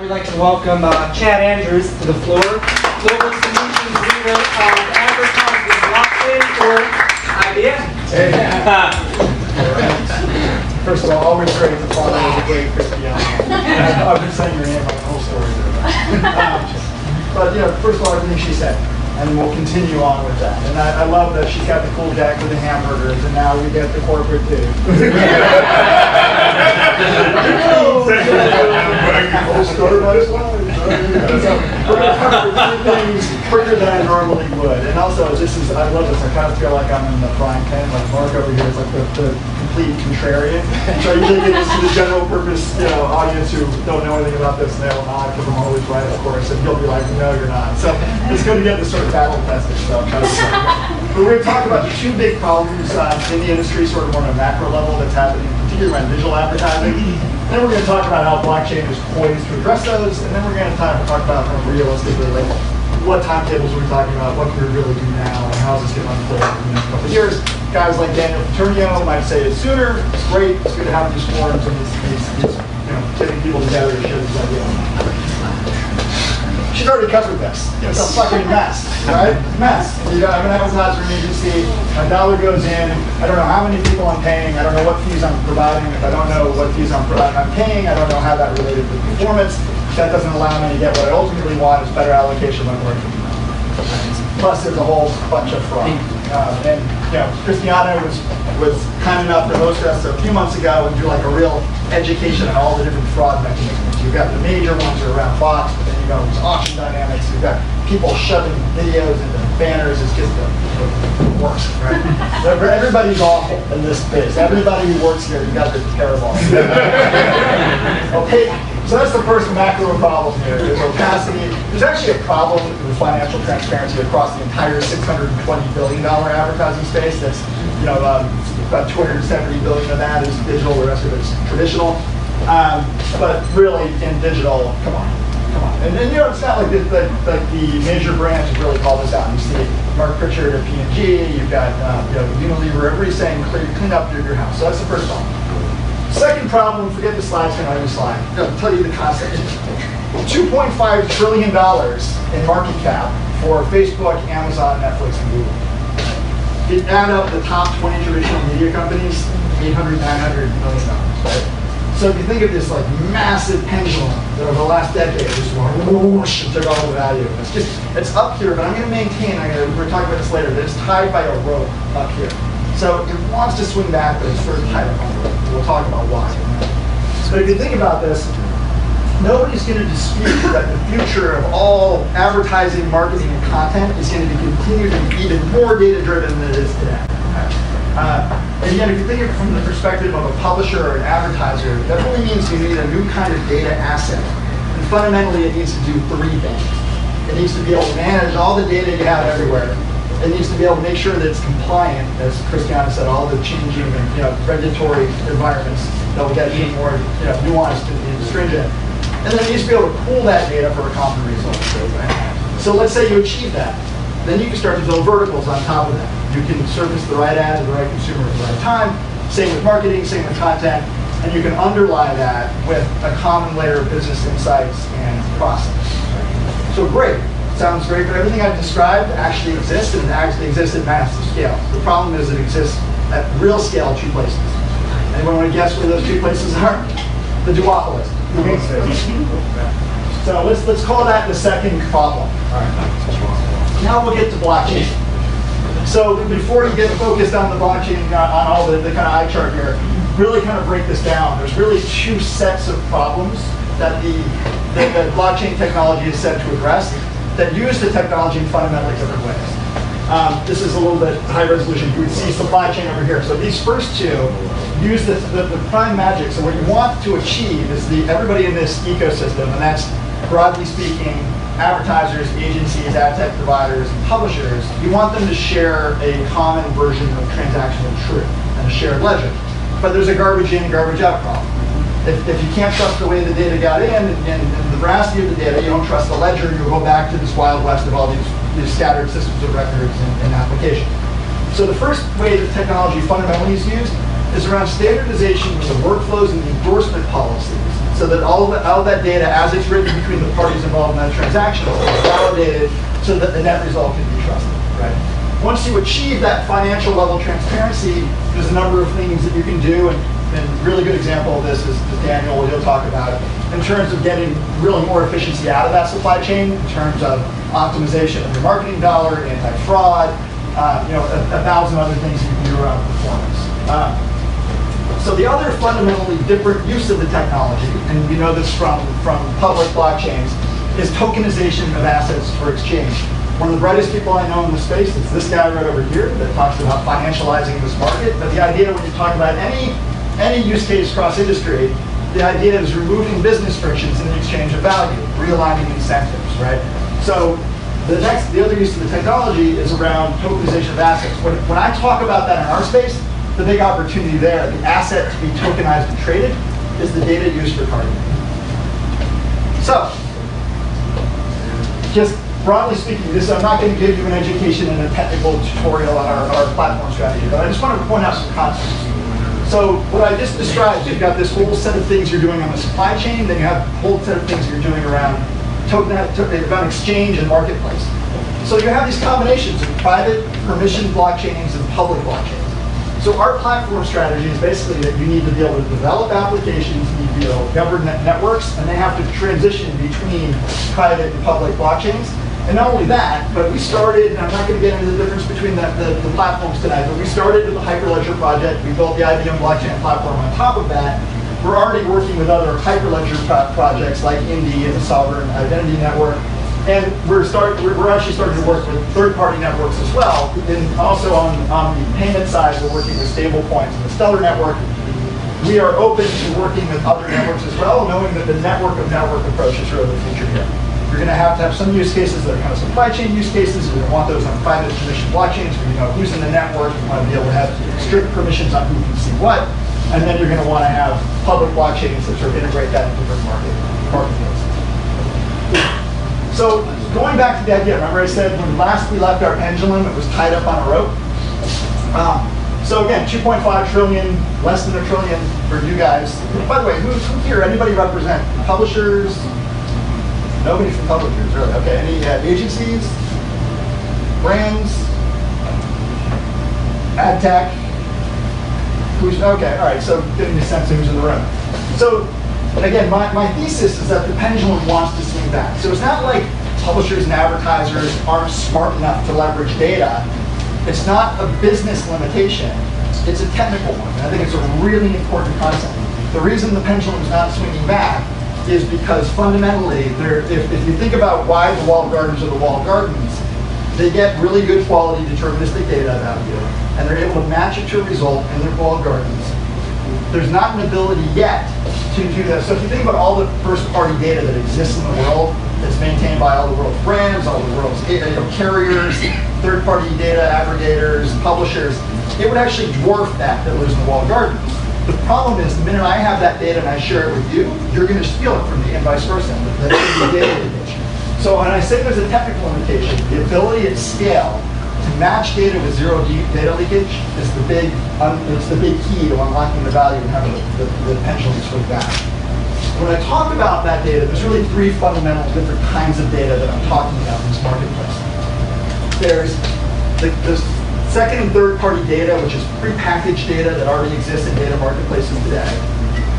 we'd like to welcome Chad Andrews to the floor, Global Solutions Leader on Advertising Blockchain for IBM. Hey. First of all, always great to follow the great Christiana. I've been saying your name like the whole story there. But first of all, everything she said, and we'll continue on with that. And I love that she's got the cool deck with the hamburgers, and now we get the corporate too. Whole story by slide. So we're going to cover a few things quicker than I normally would. And also, I love this. I kind of feel like I'm in the frying pan. Like Mark over here is like the complete contrarian. So I usually get this to the general purpose audience who don't know anything about this, and they'll nod because I'm always right, of course. And he'll be like, no, you're not. So it's going to get this sort of battle tested. So I'm trying to but we're going to talk about the two big problems in the industry, sort of on a macro level that's happening, particularly around digital advertising. Then we're going to talk about how blockchain is poised to address those, and then we're going to talk about realistically, like, what timetables are we talking about, what can we really do now, and how is this going to unfold in the next couple of years. Guys like Daniel Peternio might say it's sooner. It's great. It's good to have these forums and these getting people together to share these ideas. She's already covered this. It's a fucking mess, right? Mess. I'm an advertising agency. My dollar goes in. I don't know how many people I'm paying. I don't know what fees I'm providing. If I don't know what fees I'm paying, I don't know how that related to performance. That doesn't allow me to get what I ultimately want is better allocation of my work. Plus, there's a whole bunch of fraud. And Christiana was kind enough to host us a few months ago and do like a real education on all the different fraud mechanisms. You've got the major ones are around bots, but then you've got these auction dynamics. You've got people shoving videos into banners. It's just the worst, right? Everybody's awful in this biz. Everybody who works here, you got this terrible. Opaque. So that's the first macro problem here, is opacity. There's actually a problem with financial transparency across the entire $620 billion advertising space. That's, about $270 billion of that is digital, the rest of it's traditional. But really, in digital, come on. And it's not like the major brands have really called this out. You see Mark Pritchard at P&G, you've got Unilever, everybody's saying clean up your house. So that's the first problem. Second problem, forget the slides, on your slide. I'll tell you the concept. $2.5 trillion in market cap for Facebook, Amazon, Netflix, and Google. If you add up the top 20 traditional media companies, $800, $900 million, right? So if you think of this like massive pendulum that over the last decade just whoosh and took all the value. It's up here, but I'm going to maintain, we're talking about this later, that it's tied by a rope up here. So it wants to swing back, but it's sort of tied up on the rope. We'll talk about why. So if you think about this, nobody's going to dispute that the future of all advertising, marketing, and content is going to be continued to be even more data-driven than it is today. And again, if you think of it from the perspective of a publisher or an advertiser, that really means you need a new kind of data asset. And fundamentally, it needs to do three things. It needs to be able to manage all the data you have everywhere. It needs to be able to make sure that it's compliant, as Christiana said, all the changing regulatory environments that will get even more nuanced and stringent. And then it needs to be able to pool that data for a common result. So let's say you achieve that. Then you can start to build verticals on top of that. You can surface the right ad to the right consumer at the right time. Same with marketing, same with content. And you can underlie that with a common layer of business insights and process. So great. Sounds great, but everything I've described actually exists, and it actually exists at massive scale. The problem is it exists at real scale two places. Anyone want to guess where those two places are? The duopolist. So let's call that the second problem. All right. Now we'll get to blockchain. So before you get focused on the blockchain, on all the kind of eye chart here, really kind of break this down. There's really two sets of problems that the blockchain technology is set to address that use the technology in fundamentally different ways. This is a little bit high resolution. You would see supply chain over here. So these first two use the prime magic. So what you want to achieve is everybody in this ecosystem, and that's broadly speaking, advertisers, agencies, ad tech providers, and publishers. You want them to share a common version of transactional truth and a shared ledger. But there's a garbage in, garbage out problem. If you can't trust the way the data got in and the veracity of the data, you don't trust the ledger, you'll go back to this wild west of all these scattered systems of records and applications. So the first way that technology fundamentally is used is around standardization with the workflows and the endorsement policies so that all of that data, as it's written between the parties involved in that transaction, is validated so that the net result can be trusted, right? Once you achieve that financial level transparency, there's a number of things that you can do, and a really good example of this is Daniel, what he'll talk about, in terms of getting really more efficiency out of that supply chain, in terms of optimization of your marketing dollar, anti-fraud, a thousand other things you can do around performance. So the other fundamentally different use of the technology, and you know this from public blockchains, is tokenization of assets for exchange. One of the brightest people I know in the space is this guy right over here that talks about financializing this market. But the idea when you talk about any use case cross industry, the idea is removing business frictions in the exchange of value, realigning incentives, right? So the other use of the technology is around tokenization of assets. When I talk about that in our space, the big opportunity there, the asset to be tokenized and traded, is the data used for targeting. So, just broadly speaking, I'm not going to give you an education and a technical tutorial on our platform strategy, but I just want to point out some concepts. So what I just described, you've got this whole set of things you're doing on the supply chain, then you have a whole set of things you're doing around exchange and marketplace. So you have these combinations of private permission blockchains and public blockchains. So our platform strategy is basically that you need to be able to develop applications, you need to be able to govern networks, and they have to transition between private and public blockchains. And not only that, but we started, and I'm not going to get into the difference between the platforms tonight, but we started with the Hyperledger project. We built the IBM blockchain platform on top of that. We're already working with other Hyperledger projects like Indy and the Sovereign Identity Network. And we're actually starting to work with third-party networks as well. And also on the payment side, we're working with stablecoins and the Stellar network. We are open to working with other networks as well, knowing that the network of network approach is really the future here. You're going to have some use cases that are kind of supply chain use cases. You're going to want those on private permission blockchains where you know who's in the network. You want to be able to have strict permissions on who can see what. And then you're going to want to have public blockchains that sort of integrate that into different market fields. So going back to the idea, remember I said when last we left our pendulum, it was tied up on a rope? So again, 2.5 trillion, less than a trillion for you guys. By the way, who here, anybody represent publishers? Nobody from publishers, really. Okay, any agencies, brands, ad tech? Okay, all right, so getting a sense of who's in the room. So again, my thesis is that the pendulum wants to swing back. So it's not like publishers and advertisers aren't smart enough to leverage data. It's not a business limitation. It's a technical one. And I think it's a really important concept. The reason the pendulum is not swinging back is because fundamentally, if you think about why the walled gardens are the walled gardens, they get really good quality deterministic data about you, and they're able to match it to a result in their walled gardens. There's not an ability yet to do that. So if you think about all the first-party data that exists in the world, that's maintained by all the world's brands, all the world's carriers, third-party data aggregators, publishers, it would actually dwarf that lives in the walled gardens. The problem is, the minute I have that data and I share it with you, you're going to steal it from me, and vice versa. That's the data leakage. So when I say there's a technical limitation, the ability at scale to match data with zero data leakage is the big key to unlocking the value and having the pendulum swing back. When I talk about that data, there's really three fundamental different kinds of data that I'm talking about in this marketplace. There's the second and third party data, which is prepackaged data that already exists in data marketplaces today.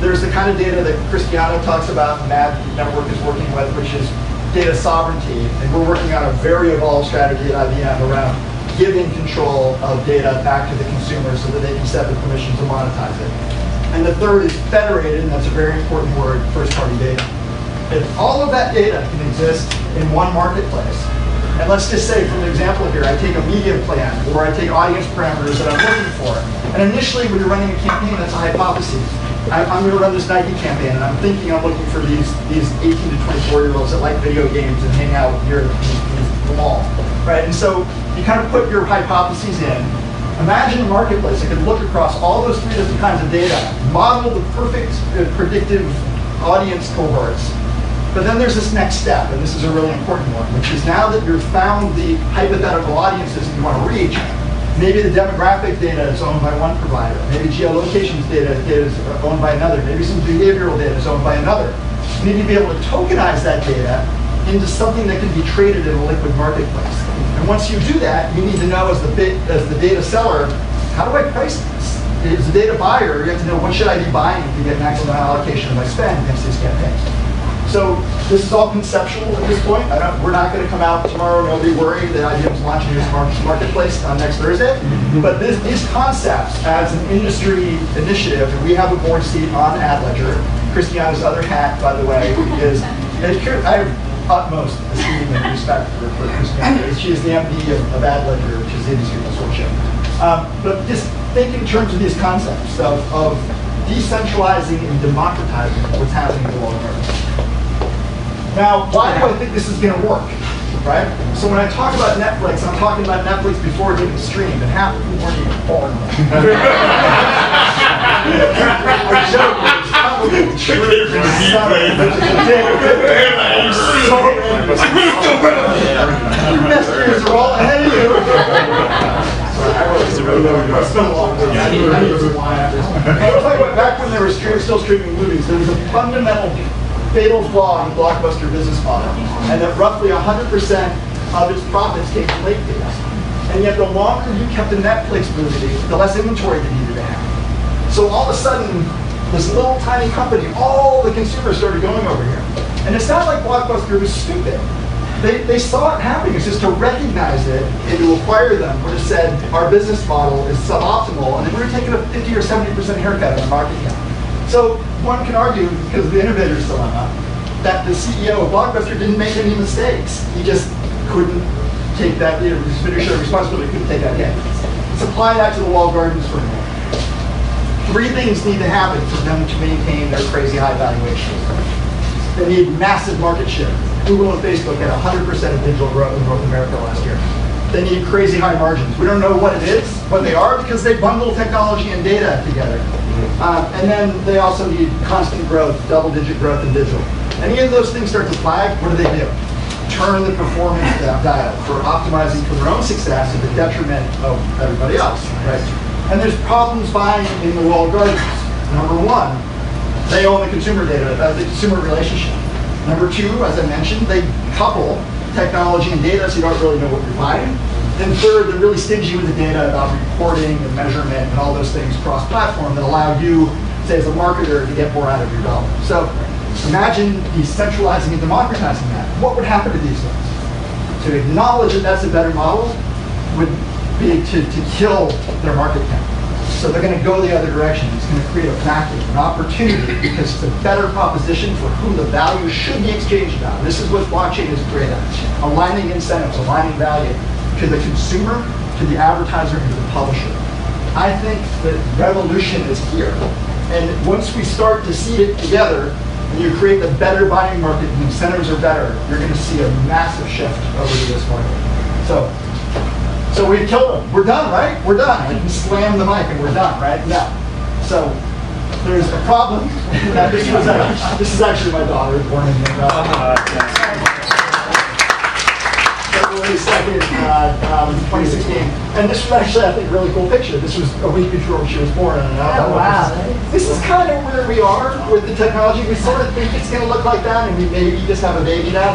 There's the kind of data that Cristiano talks about, Mad Network is working with, which is data sovereignty. And we're working on a very evolved strategy at IBM around giving control of data back to the consumer so that they can set the permission to monetize it. And the third is federated, and that's a very important word, first-party data. If all of that data can exist in one marketplace, and let's just say, for an example here, I take a media plan, or I take audience parameters that I'm looking for, and initially when you're running a campaign, that's a hypothesis. I'm going to run this Nike campaign, and I'm thinking I'm looking for these 18 to 24-year-olds that like video games and hang out near the mall, right? And so you kind of put your hypotheses in. Imagine a marketplace that could look across all those three different kinds of data, model the perfect predictive audience cohorts. But then there's this next step, and this is a really important one, which is now that you've found the hypothetical audiences that you want to reach, Maybe the demographic data is owned by one provider. Maybe geolocations data is owned by another. Maybe some behavioral data is owned by another. You need to be able to tokenize that data into something that can be traded in a liquid marketplace. And once you do that, you need to know as the data seller, how do I price this? As a data buyer, you have to know what should I be buying to get maximum allocation of my spend against these campaigns. So this is all conceptual at this point. We're not going to come out tomorrow. Nobody worry that IBM's launching this marketplace on next Thursday. But these concepts as an industry initiative, and we have a board seat on AdLedger. Christiana's other hat, by the way, is, I have utmost esteem and respect for Christiana. She is the MD of AdLedger, which is the industry consortium. But just think in terms of these concepts of decentralizing and democratizing what's happening in the world. Now, why do I think this is going to work, right? So when I talk about Netflix, I'm talking about Netflix before it even streamed, and half of you weren't even born yet. I'm joking. It's probably true. You messages are all ahead of you. It's been a long time. I need some wine after this. I'll tell you what, back when they were still streaming movies, there was a fundamental fatal flaw in the Blockbuster business model, and that roughly 100% of its profits came from late fees. And yet the longer you kept a Netflix movie, the less inventory you needed to have. So all of a sudden, this little tiny company, all the consumers started going over here. And it's not like Blockbuster was stupid. They saw it happening. It's just to recognize it and to acquire them would have said, our business model is suboptimal, and then we were taking a 50 or 70% haircut on the market cap. So one can argue, because of the innovator's dilemma, that the CEO of Blockbuster didn't make any mistakes. He just couldn't take that, his fiduciary responsibility, couldn't take that hit. Let's apply that to the walled gardens for a minute. Three things need to happen for them to maintain their crazy high valuations. They need massive market share. Google and Facebook had 100% of digital growth in North America last year. They need crazy high margins. We don't know what it is, what they are, because they bundle technology and data together. And then they also need constant growth, double-digit growth in digital. Any of those things start to flag, what do? Turn the performance dial for optimizing for their own success at the detriment of everybody else, right? And there's problems buying in the walled gardens. Number one, they own the consumer data, the consumer relationship. Number two, as I mentioned, they couple technology and data so you don't really know what you're buying. And third, they're really stingy with the data about reporting and measurement and all those things cross-platform that allow you, say, as a marketer, to get more out of your dollar. So imagine decentralizing and democratizing that. What would happen to these things? To acknowledge that that's a better model would be to kill their market cap. So they're going to go the other direction. It's going to create a vacuum, an opportunity, because it's a better proposition for who the value should be exchanged on. This is what blockchain is great at. Aligning incentives, aligning value to the consumer, to the advertiser, and to the publisher. I think that revolution is here. And once we start to see it together, and you create the better buying market and incentives are better, you're going to see a massive shift over to this market. So we killed them. We're done, right? We're done. I can slam the mic and we're done, right? No. So there's a problem. This is actually my daughter, born in February 2nd, 2016. And this was actually, I think, a really cool picture. This was a week before she was born. And wow. This is kind of where we are with the technology. We sort of think it's going to look like that, and we maybe just have a baby now.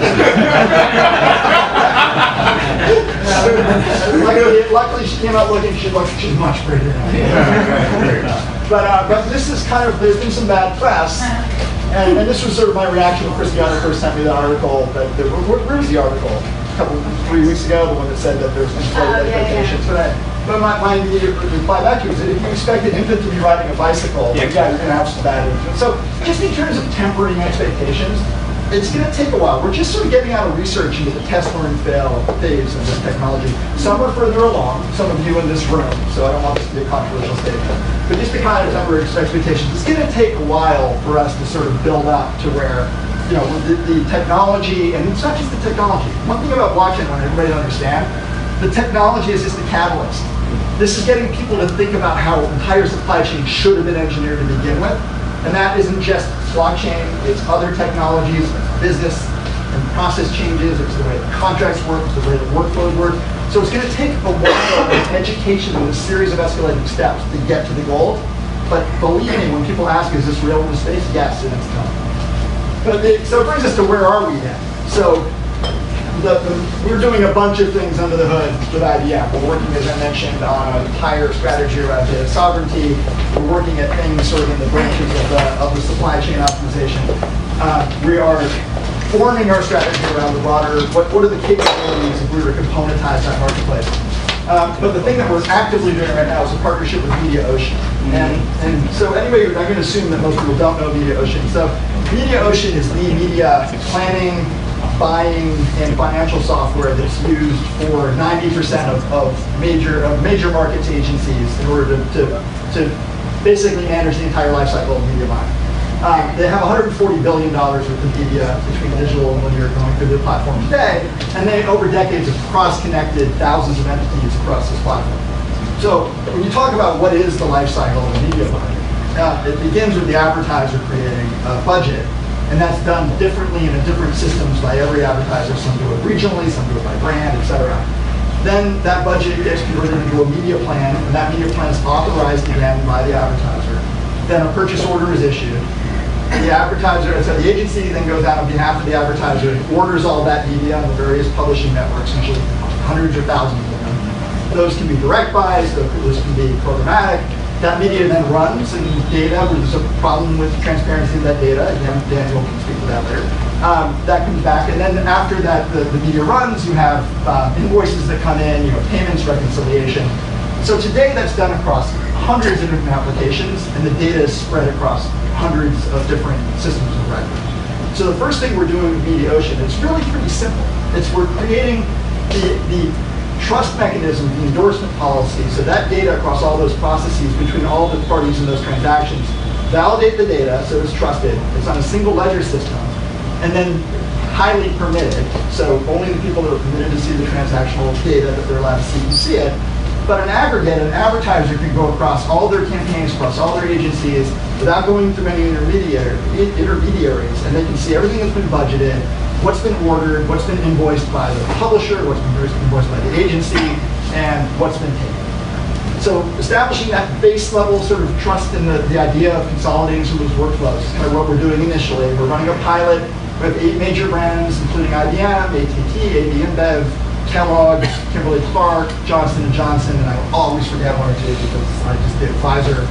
Luckily, she came out looking, she's much prettier now. But this is kind of, there's been some bad press. And this was sort of my reaction when Christiana first sent me the article. Where was the article? 3 weeks ago, the one that said that there's inflated expectations. But my immediate reply back to you is that if you expect an infant to be riding a bicycle, you're going to have some bad infants. So just in terms of tempering expectations, it's going to take a while. We're just sort of getting out of research into the test, learn, fail phase of this technology. Some are further along, some of you in this room, so I don't want this to be a controversial statement. But just to kind of temper expectations, it's going to take a while for us to sort of build up to where, you know, the technology, and it's not just the technology. One thing about blockchain I want everybody to understand, the technology is just a catalyst. This is getting people to think about how entire supply chain should have been engineered to begin with. And that isn't just blockchain, it's other technologies, it's business and process changes, it's the way the contracts work, it's the way the workflows work. So it's going to take a while of education and a series of escalating steps to get to the goal. But believe me, when people ask, is this real in space? Yes, and it's coming. But so it brings us to where are we then? So we're doing a bunch of things under the hood with IBM. We're working, as I mentioned, on an entire strategy around data sovereignty. We're working at things sort of in the branches of the supply chain optimization. We are forming our strategy around the broader, what are the capabilities if we were to componentize that marketplace. But the thing that we're actively doing right now is a partnership with MediaOcean. And so anyway, I'm going to assume that most people don't know MediaOcean. So MediaOcean is the media planning, buying, and financial software that's used for 90% of major markets agencies in order to basically manage the entire life cycle of media buying. They have $140 billion worth of media between digital and linear going through their platform today, and they, over decades, have cross-connected thousands of entities across this platform. So when you talk about what is the life cycle of media buying, it begins with the advertiser creating a budget, and that's done differently in different systems by every advertiser. Some do it regionally, some do it by brand, etc. Then that budget gets converted into a media plan, and that media plan is authorized again by the advertiser. Then a purchase order is issued. The advertiser, so the agency then goes out on behalf of the advertiser and orders all that media on the various publishing networks, usually hundreds or thousands of them. Those can be direct buys, those can be programmatic. That media then runs, and data, where there's a problem with transparency of that data, again, Daniel can speak to that later. That comes back, and then after that, the media runs, you have invoices that come in, you have payments, reconciliation. So today that's done across hundreds of different applications, and the data is spread across hundreds of different systems of record. So the first thing we're doing with MediaOcean, it's really pretty simple. We're creating the trust mechanism, the endorsement policy, so that data across all those processes between all the parties in those transactions validate the data so it's trusted, it's on a single ledger system, and then highly permitted, so only the people that are permitted to see the transactional data that they're allowed to see can see it. But an aggregate, an advertiser can go across all their campaigns, across all their agencies, without going through any intermediaries, and they can see everything that's been budgeted, what's been ordered, what's been invoiced by the publisher, what's been invoiced by the agency, and what's been taken. So establishing that base level sort of trust in the idea of consolidating some of those workflows is kind of what we're doing initially. We're running a pilot with 8 major brands, including IBM, AT&T, AB InBev, Kellogg, Kimberly-Clark, Johnson & Johnson, and I will always forget one or two because I just did Pfizer.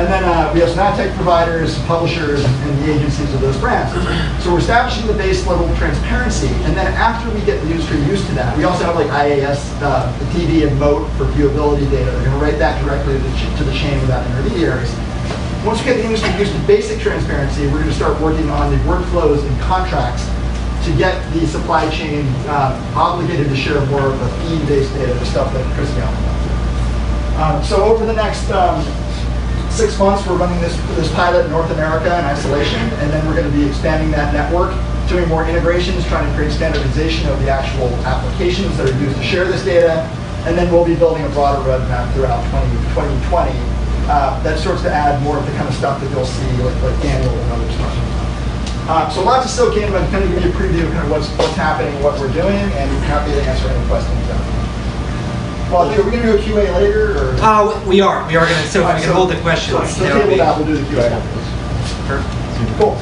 And then we have some ad tech providers, publishers, and the agencies of those brands. So we're establishing the base level of transparency, and then after we get the industry used to that, we also have like IAS, the TV and Moat for viewability data. They're going to write that directly to the chain without intermediaries. Once we get the industry used to basic transparency, we're going to start working on the workflows and contracts to get the supply chain obligated to share more of the feed-based data, the stuff that Chris got. So over the next 6 months, we're running this pilot in North America in isolation, and then we're going to be expanding that network, doing more integrations, trying to create standardization of the actual applications that are used to share this data, and then we'll be building a broader roadmap throughout 2020 that starts to add more of the kind of stuff that you'll see like Daniel and others talking about. So lots to soak in, but I'm going to give you a preview of kind of what's happening, what we're doing, and I'm happy to answer any questions. Well, are we going to do a QA later? Or? We are going to, so if we can hold the questions. So table that, we'll do the QA afterwards. Perfect. Cool.